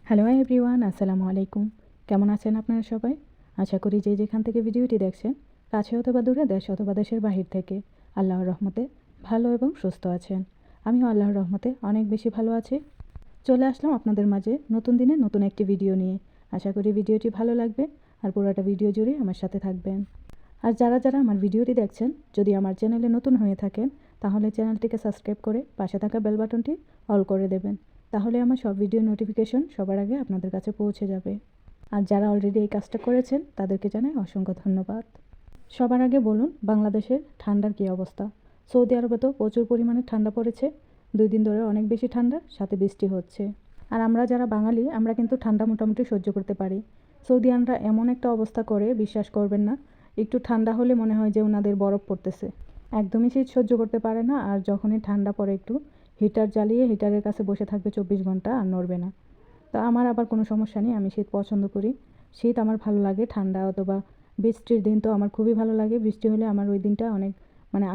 Hello everyone, আসসালামু আলাইকুম। কেমন আছেন আপনারা সবাই? আশা করি যে যেখান থেকে ভিডিওটি দেখছেন, কাছে অথবা দূরে, দেশ অথবা দেশের বাহির থেকে, আল্লাহর রহমতে ভালো এবং সুস্থ আছেন। আমিও আল্লাহর রহমতে অনেক বেশি ভালো আছি। চলে আসলাম আপনাদের মাঝে নতুন দিনে নতুন একটি ভিডিও নিয়ে। আশা করি ভিডিওটি ভালো লাগবে আর পুরোটা ভিডিও জুড়ে আমার সাথে থাকবেন। আর যারা যারা আমার ভিডিওটি দেখছেন, যদি আমার চ্যানেলে নতুন হয়ে থাকেন, তাহলে চ্যানেলটিকে সাবস্ক্রাইব করে পাশে থাকা বেল বাটনটি অল করে দেবেন। তাহলে আমার সব ভিডিও নোটিফিকেশন সবার আগে আপনাদের কাছে পৌঁছে যাবে। আর যারা অলরেডি এই কাজটা করেছেন, তাদেরকে জানাই অসংখ্য ধন্যবাদ। সবার আগে বলুন, বাংলাদেশের ঠান্ডার কী অবস্থা? সৌদি আরবে তো প্রচুর পরিমাণে ঠান্ডা পড়েছে। 2 দিন ধরে অনেক বেশি ঠান্ডা, সাথে বৃষ্টি হচ্ছে। আর আমরা যারা বাঙালি, আমরা কিন্তু ঠান্ডা মোটামুটি সহ্য করতে পারি। সৌদিয়ানরা এমন একটা অবস্থা করে, বিশ্বাস করবেন না। একটু ঠান্ডা হলে মনে হয় যে ওনাদের বরফ পড়তেছে। একদমই শীত সহ্য করতে পারে না। আর যখনই ঠান্ডা পড়ে, একটু হিটার জ্বালিয়ে হিটারের কাছে বসে থাকবে 24 ঘন্টা, আর নড়বে না। তো আমার আবার কোনো সমস্যা নেই, আমি শীত পছন্দ করি। শীত আমার ভালো লাগে। ঠান্ডা অথবা বৃষ্টির দিন তো আমার খুবই ভালো লাগে। বৃষ্টি হলে আমার ওই দিনটা অনেক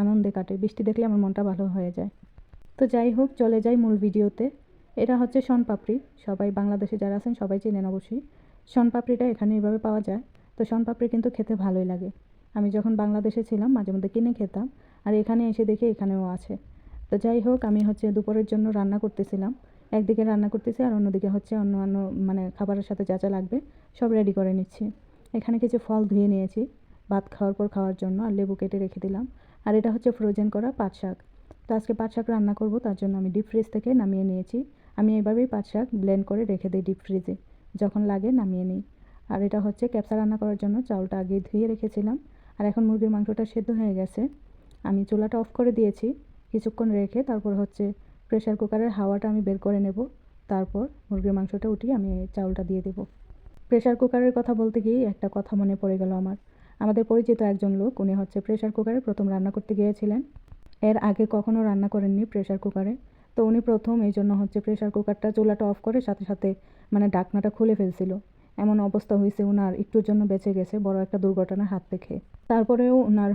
আনন্দে কাটে। বৃষ্টি দেখলে আমার মনটা ভালো হয়ে যায়। তো যাই হোক, চলে যাই মূল ভিডিওতে। এটা হচ্ছে শনপাপড়ি। সবাই বাংলাদেশে যারা আছেন সবাই চেনেন অবশ্যই। শনপাপড়িটা এখানে এভাবে পাওয়া যায়। তো শনপাপড়ি কিন্তু খেতে ভালোই লাগে। আমি যখন বাংলাদেশে ছিলাম মাঝে মধ্যে কিনে খেতাম। আর এখানে এসে দেখি এখানেও আছে। তো যাই হোক, আমি দুপুরের জন্য রান্না করতেছিলাম। একদিকে রান্না করতেছি আর অন্যদিকে অন্য খাবারের সাথে যা যা লাগবে সব রেডি করে নিচ্ছি। এখানে কিছু ফল ধুয়ে নিয়েছি ভাত খাওয়ার পর খাওয়ার জন্য, আর লেবু কেটে রেখে দিলাম। আর এটা হচ্ছে ফ্রোজেন করা পাট শাক। তো আজকে পাট শাক রান্না করব, তার জন্য আমি ডিপ ফ্রিজ থেকে নামিয়ে নিয়েছি। আমি এভাবেই পাট শাক ব্লেন্ড করে রেখে দিই ডিপ ফ্রিজে, যখন লাগে নামিয়ে নিই। আর এটা হচ্ছে ক্যাপসা রান্না করার জন্য চাউলটা আগে ধুয়ে রেখেছিলাম। আর এখন মুরগির মাংসটা সেদ্ধ হয়ে গেছে। আমি চুলাটা অফ করে দিয়েছি। কিছুক্ষণ রেখে তারপর প্রেশার কুকারের হাওয়াটা আমি বের করে নেব। তারপর মুরগির মাংসটা উঠিয়ে আমি চাউলটা দিয়ে দেব। প্রেশার কুকারের কথা বলতে গিয়ে একটা কথা মনে পড়ে গেল আমার। আমাদের পরিচিত একজন লোক, উনি প্রেশার কুকারে প্রথম রান্না করতে গিয়েছিলেন। এর আগে কখনো রান্না করেননি প্রেশার কুকারে। তো উনি প্রথম, এই জন্য প্রেশার কুকারটা চুলাটা অফ করে সাথে সাথে ঢাকনাটা খুলে ফেলছিল। এমন অবস্থা হয়েছে, ওনার একটুর জন্য বেঁচে গেছে বড় একটা দুর্ঘটনার হাত থেকে। তারপরেও ওনার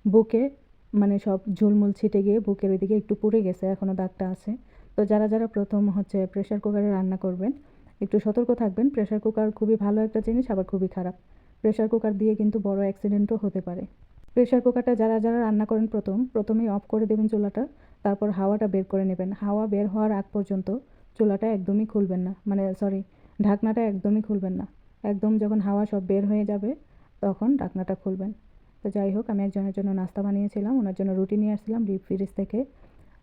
বুকে সব ঝুলমুল ছিটে গিয়ে বুকের ওইদিকে একটু পুড়ে গেছে, এখনও দাগটা আছে। তো যারা যারা প্রথম প্রেশার কুকারে রান্না করবেন, একটু সতর্ক থাকবেন। প্রেশার কুকার খুবই ভালো একটা জিনিস, আবার খুবই খারাপ। প্রেশার কুকার দিয়ে কিন্তু বড় অ্যাক্সিডেন্টও হতে পারে। প্রেশার কুকারটা যারা যারা রান্না করেন প্রথমেই অফ করে দেবেন চুলাটা। তারপর হাওয়াটা বের করে নেবেন। হাওয়া বের হওয়ার আগ পর্যন্ত চুলাটা একদমই খুলবেন না, ঢাকনাটা একদমই খুলবেন না। একদম যখন হাওয়া সব বের হয়ে যাবে, তখন ঢাকনাটা খুলবেন। তো যাই হোক, আমি একজনের জন্য নাস্তা বানিয়েছিলাম, ওনার জন্য রুটি নিয়ে আসছিলাম ডিপ ফ্রিজ থেকে।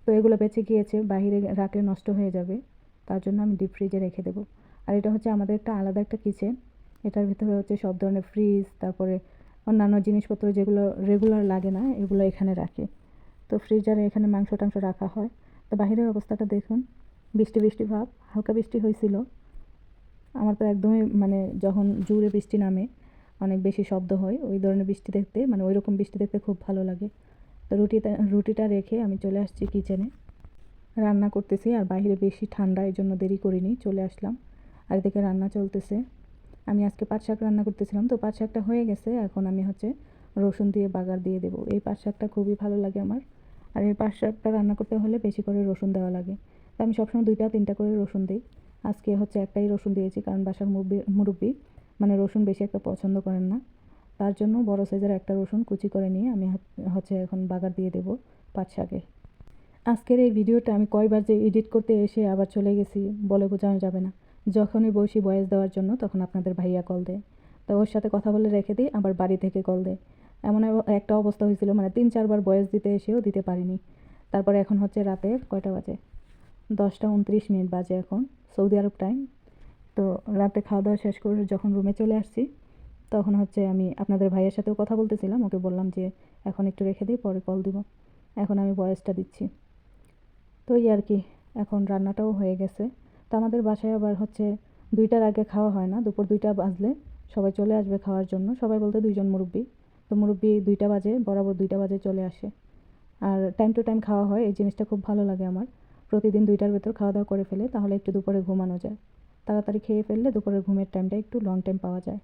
তো এগুলো বেঁচে গিয়েছে, বাইরে রাখলে নষ্ট হয়ে যাবে, তার জন্য আমি ডিপ ফ্রিজে রেখে দেবো। আর এটা আমাদের একটা আলাদা একটা কিচেন। এটার ভিতরে সব ধরনের ফ্রিজ, তারপরে অন্যান্য জিনিসপত্র যেগুলো রেগুলার লাগে না, এগুলো এখানে রাখি। তো ফ্রিজারে এখানে মাংস টাংস রাখা হয়। তো বাহিরের অবস্থাটা দেখুন, বৃষ্টি বৃষ্টি ভাব, হালকা বৃষ্টি হয়েছিল। আমার তো একদমই যখন জোরে বৃষ্টি নামে, অনেক বেশি শব্দ হয়, ওই ধরনের বৃষ্টি দেখতে, ওই রকম বৃষ্টি দেখতে খুব ভালো লাগে। তো রুটিটা রেখে আমি চলে আসছি কিচেনে, রান্না করতেছি। আর বাইরে বেশি ঠান্ডা, এই জন্য দেরি করিনি, চলে আসলাম। আর এদিকে রান্না চলতেছে। আমি আজকে পাট শাক রান্না করতেছিলাম। তো পাট শাকটা হয়ে গেছে, এখন আমি রসুন দিয়ে বাগার দিয়ে দেবো। এই পাট শাকটা খুবই ভালো লাগে আমার। আর এই পাট শাকটা রান্না করতে হলে বেশি করে রসুন দেওয়া লাগে। তো আমি সবসময় 2-3টা করে রসুন দিই। আজকে একটাই রসুন দিয়েছি, কারণ বাসার মুরব্বি রসুন বেশি একটা পছন্দ করেন না। তার জন্য বড় সাইজের একটা রসুন কুচি করে নিয়ে আমি এখন বাগার দিয়ে দেবো পাট শাকে। আজকের এই ভিডিওটা আমি কয়বার যে এডিট করতে এসে আবার চলে গেছি, বলে বোঝানো যাবে না। যখনই বসি ভয়েস দেওয়ার জন্য, তখন আপনাদের ভাইয়া কল দেয়। তো ওর সাথে কথা বলে রেখে দিই, আবার বাড়ি থেকে কল দেয়। এমন একটা অবস্থা হয়েছিল, 3-4বার ভয়েস দিতে এসেও দিতে পারিনি। তারপরে এখন রাতের কয়টা বাজে, 10টা 29 মিনিট বাজে এখন, সৌদি আরব টাইম। তো রাতে খাওয়া দাওয়া শেষ করে যখন রুমে চলে আসছি, তখন আমি আপনাদের ভাইয়ের সাথেও কথা বলতেছিলাম। ওকে বললাম যে এখন একটু রেখে দিই, পরে কল দিব। এখন আমি ভয়েসটা দিচ্ছি। তো এই আর কি, এখন রান্নাটাও হয়ে গেছে। তো আমাদের বাসায় আবার 2টার আগে খাওয়া হয় না। দুপুর 2টা বাজলে সবাই চলে আসবে খাওয়ার জন্য। সবাই বলতে 2জন মুরব্বি। তো মুরব্বি 2টা বাজে, বরাবর 2টা বাজে চলে আসে। আর টাইম টু টাইম খাওয়া হয়, এই জিনিসটা খুব ভালো লাগে আমার। প্রতিদিন 2টার ভেতর খাওয়া দাওয়া করে ফেলে, তাহলে একটু দুপুরে ঘুমানো যায়। তাড়াতাড়ি খেয়ে ফেললে দুপুরের ঘুমের টাইমটা একটু লং টাইম পাওয়া যায়।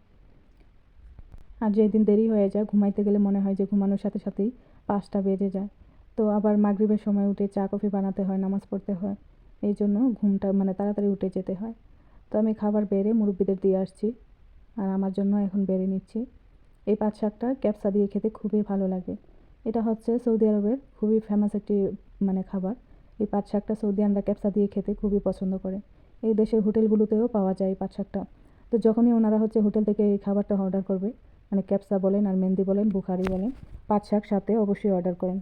আর যেদিন দেরি হয়ে যায়, ঘুমাইতে গেলে মনে হয় যে ঘুমানোর সাথে সাথেই 5টা বেজে যায়। তো আবার মাগরিবের সময় উঠে চা কফি বানাতে হয়, নামাজ পড়তে হয়। এই জন্য ঘুমটা তাড়াতাড়ি উঠে যেতে হয়। তো আমি খাবার বেড়ে মুরব্বিদের দিয়ে আসছি, আর আমার জন্য এখন বেড়ে নিচ্ছি। এই পাট শাকটা ক্যাপসা দিয়ে খেতে খুবই ভালো লাগে। এটা হচ্ছে সৌদি আরবের খুবই ফেমাস একটি খাবার। এই পাট শাকটা সৌদিয়ানরা ক্যাপসা দিয়ে খেতে খুবই পছন্দ করে। এই দেশের হোটেলগুলোতেও পাওয়া যায় এই পাট শাকটা। তো যখনই ওনারা হোটেল থেকে এই খাবারটা অর্ডার করবে, ক্যাপসা বলেন আর মেহেন্দি বলেন বুখারি বলেন, পাট শাক সাথে অবশ্যই অর্ডার করেন।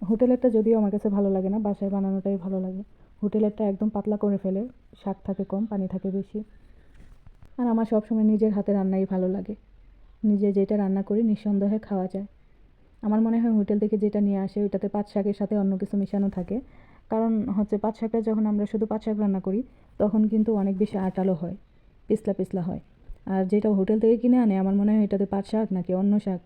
হোটেলেরটা যদিও আমার কাছে ভালো লাগে না, বাসায় বানানোটাই ভালো লাগে। হোটেলেরটা একদম পাতলা করে ফেলে, শাক থাকে কম, পানি থাকে বেশি। আর আমার সবসময় নিজের হাতে রান্নাই ভালো লাগে। নিজে যেটা রান্না করি নিঃসন্দেহে খাওয়া যায়। আমার মনে হয় হোটেল থেকে যেটা নিয়ে আসে ওইটাতে পাট শাকের সাথে অন্য কিছু মিশানো থাকে। কারণ পাট শাকটা যখন আমরা শুধু পাট শাক রান্না করি তখন কিন্তু অনেক বেশি আঁটালো হয়, পিছলা পিছলা হয়। আর যেটা হোটেল থেকে কিনে আনে আমার মনে হয় এটাতে পাট শাক নাকি অন্য শাক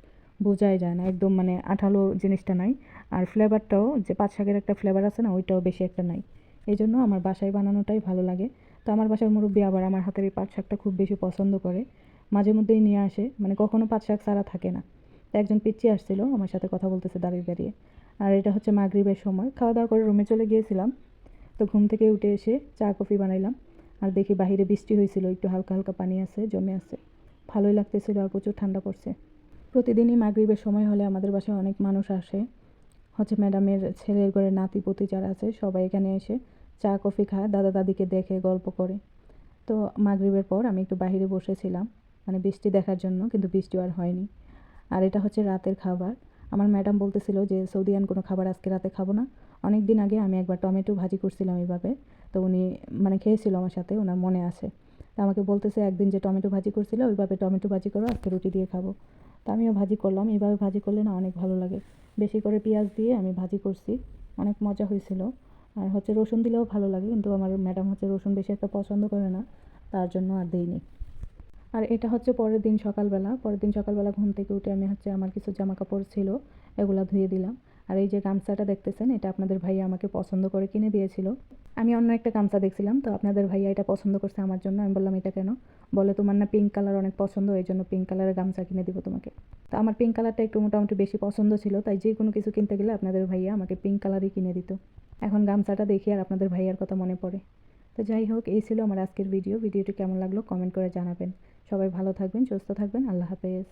বোঝাই যায় না, একদম আঠালো জিনিসটা নাই। আর ফ্লেভারটাও, যে পাট শাকের একটা ফ্লেভার আছে না, ওইটাও বেশি একটা নাই। এই জন্য আমার বাসায় বানানোটাই ভালো লাগে। তো আমার বাসার মুরব্বি আবার আমার হাতের এই পাট শাকটা খুব বেশি পছন্দ করে, মাঝে মধ্যেই নিয়ে আসে, কখনো পাট শাক ছাড়া থাকে না। তো একজন পিচ্চি আসছিল আমার সাথে কথা বলতেছে দাঁড়িয়ে দাঁড়িয়ে। আর এটা হচ্ছে মাগরিবের সময়, খাওয়া দাওয়া করে রুমে চলে গিয়েছিলাম। তো ঘুম থেকে উঠে এসে চা কফি বানাইলাম। আর দেখি বাহিরে বৃষ্টি হয়েছিল, একটু হালকা হালকা পানি আছে, জমে আছে, ভালোই লাগতেছিল। আর প্রচুর ঠান্ডা পড়ছে। প্রতিদিনই মাগরিবের সময় হলে আমাদের বাসায় অনেক মানুষ আসে, ম্যাডামের ছেলের ঘরে নাতি পুতি যারা আছে সবাই এখানে এসে চা কফি খায়, দাদা দাদিকে দেখে গল্প করে। তো মাগরিবের পর আমি একটু বাহিরে বসেছিলাম বৃষ্টি দেখার জন্য, কিন্তু বৃষ্টি আর হয়নি। আর এটা হচ্ছে রাতের খাবার। আমার ম্যাডাম বলতেছিল যে সৌদিয়ান কোনো খাবার আজকে রাতে খাবো না। অনেক দিন আগে আমি একবার টমেটো ভাজি করছিলাম এইভাবে, তো উনি খেয়েছিল আমার সাথে, ওনার মনে আছে। তো আমাকে বলতেছে একদিন যে টমেটো ভাজি করছিল ওইভাবে টমেটো ভাজি করো, আজকে রুটি দিয়ে খাবো। তো আমিও ভাজি করলাম, এইভাবে ভাজি করলে না অনেক ভালো লাগে। বেশি করে পেঁয়াজ দিয়ে আমি ভাজি করছি, অনেক মজা হয়েছিল। আর রসুন দিলেও ভালো লাগে, কিন্তু আমার ম্যাডাম রসুন বেশি একটা পছন্দ করে না, তার জন্য আর দিইনি। আর এটা হচ্ছে পরের দিন সকালবেলা ঘুম থেকে উঠে আমি আমার কিছু জামা কাপড় ছিল এগুলা ধুয়ে দিলাম। আর এই যে গামছাটা দেখতেছেন, এটা আপনাদের ভাইয়া আমাকে পছন্দ করে কিনে দিয়েছিল। আমি অন্য একটা গামছা দেখছিলাম, তো আপনাদের ভাইয়া এটা পছন্দ করছে আমার জন্য। আমি বললাম এটা কেন? বলে তোমার না পিঙ্ক কালার অনেক পছন্দ, এই জন্য পিঙ্ক কালারের গামছা কিনে দিব তোমাকে। তো আমার পিঙ্ক কালারটা একটু মোটামুটি বেশি পছন্দ ছিল, তাই যে কোনো কিছু কিনতে গেলে আপনাদের ভাইয়া আমাকে পিঙ্ক কালারই কিনে দিত। এখন গামছাটা দেখি আর আপনাদের ভাইয়ার কথা মনে পড়ে। তো যাই হোক, এই ছিল আমার আজকের ভিডিওটি কেমন লাগলো কমেন্ট করে জানাবেন। সবাই ভালো থাকবেন, সুস্থ থাকবেন। আল্লাহ হাফেজ।